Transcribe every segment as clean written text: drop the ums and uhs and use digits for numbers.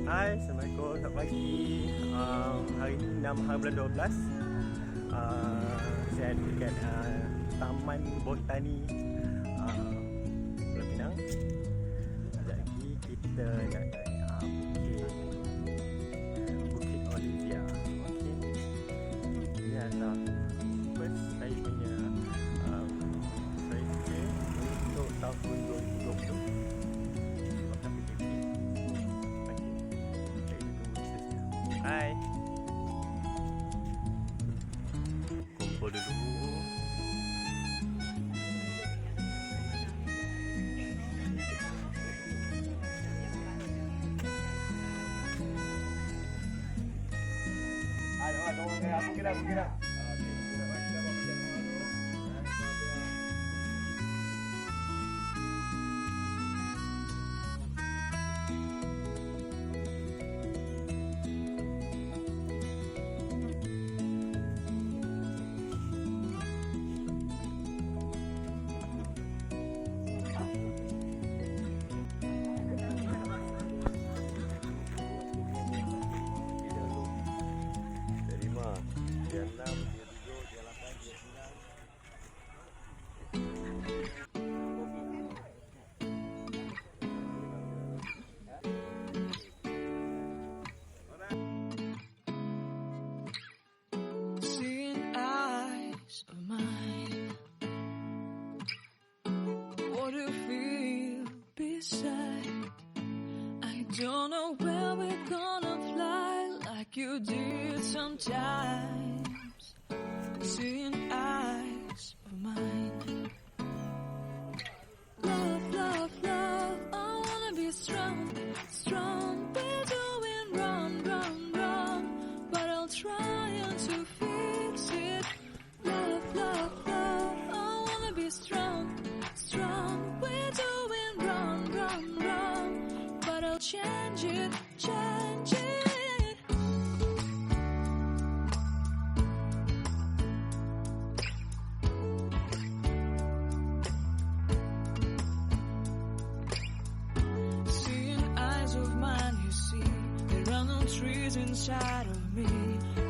Hai, Assalamualaikum, selamat pagi. Hari ini 6 hari bulan 12. Saya ada dekat Taman Botani Pulau Pinang. Sekejap lagi kita nak naik bukit Olivia. Okay. Ini adalah first saya punya kereta untuk tahun 2020. Hai. Kumpul dulu. Aku kira. Don't know where we're gonna fly like you did sometimes. Seeing eyes of mine. Love, love, love, I wanna be strong, strong. We're doing wrong, wrong, wrong, but I'll try to fix it. Love, love, love, I wanna be strong, strong. We're doing wrong, wrong, wrong, but I'll change it, change it. Seeing eyes of mine, you see, there are no trees inside of me.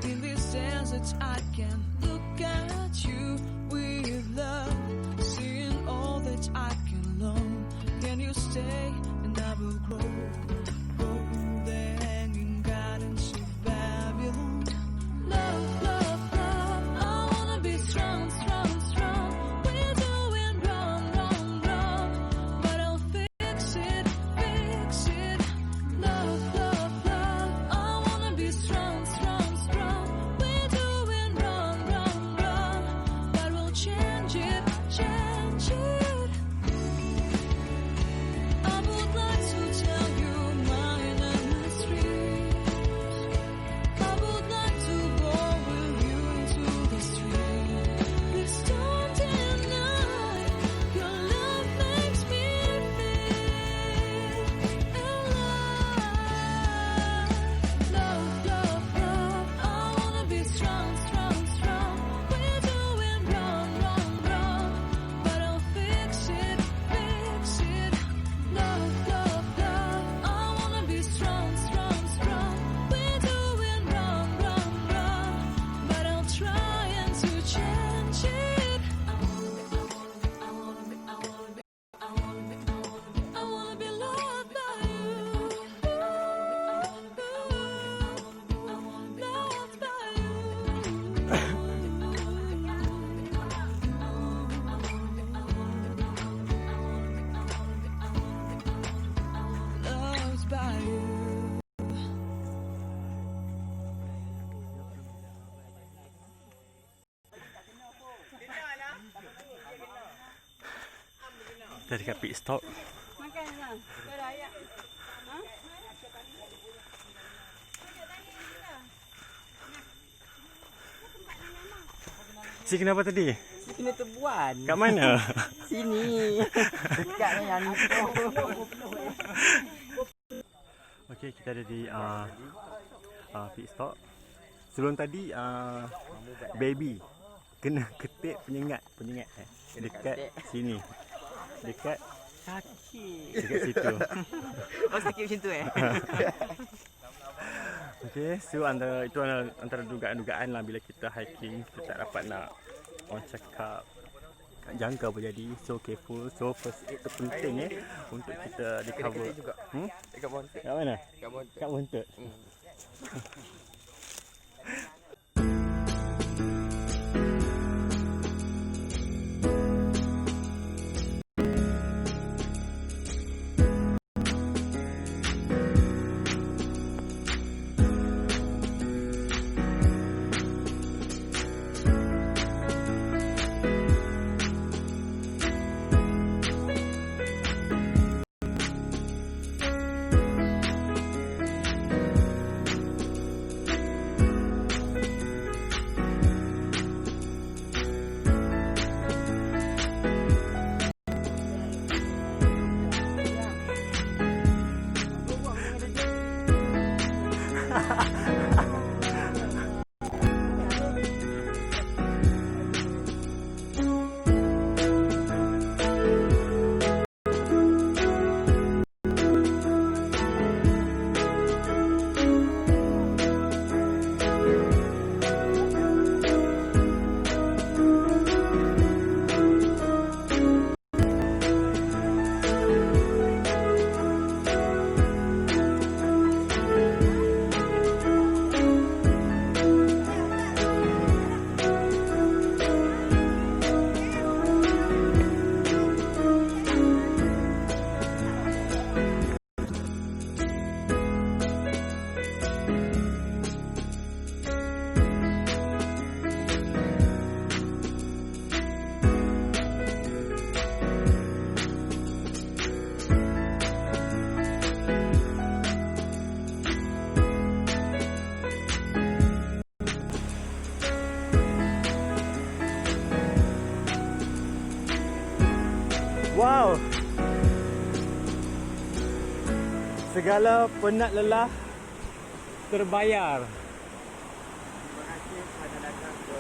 In this desert, I can look at you with love. Seeing all that I can learn. Can you stay? And I will grow the hanging gardens of Babylon. Love, love, love, I wanna be strong, strong, strong. We're doing wrong, wrong, wrong, but I'll fix it, fix it. Love, love, love, I wanna be strong, strong, strong. We're doing wrong, wrong, wrong, but we'll change it, change it. I would like to tell you my mystery. I would like to go with you into the street. Please don't deny your love makes me feel alive. Love, love, love, I wanna be strong, strong, strong. We're doing wrong, wrong, wrong, but I'll fix it, fix it. Love, love, love, I wanna be strong, strong, strong. We're doing wrong, wrong, wrong, but I'll try to change it. I wanna be loved by you. Loved by you. Loved by you. Kita dekat pit stop. Makanlah. Berayak. Ha? Si kenapa tadi? Kena tebuan. Kat mana? Sini. Dekat yang ni. Okey, kita ada di pit stop. Sebelum tadi baby kena ketik penyengat dekat sini. Dekat Sakit. dekat situ. Oh, sakit macam tu Okey, so antara dugaan-dugaan lah bila kita hiking, kita tak dapat nak orang cakap jangka apa jadi. So careful. So first aid tu penting untuk kita recover. juga. Dekat bontot. Kat mana? Dekat bontot. Kat bontot. Wow. Segala penat lelah terbayar. Terima kasih kerana datang ke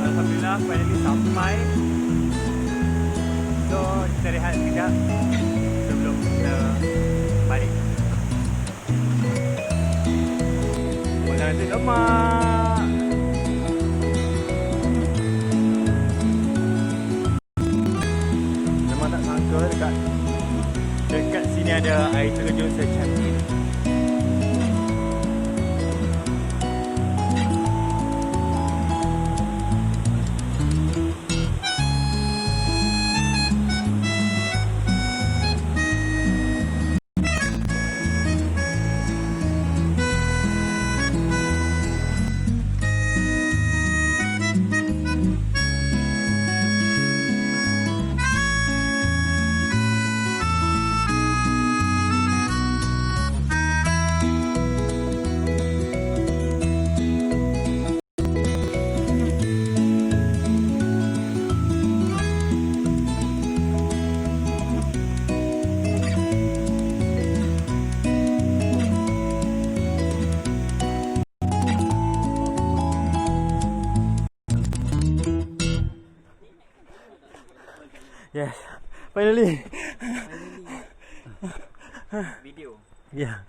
Alhamdulillah finally sampai. So kita rehat sekejap sebelum kita balik. Pemandangan tu lemak. Memang tak sangka dekat sini ada air terjun secantik. Yes, finally. video. Yeah.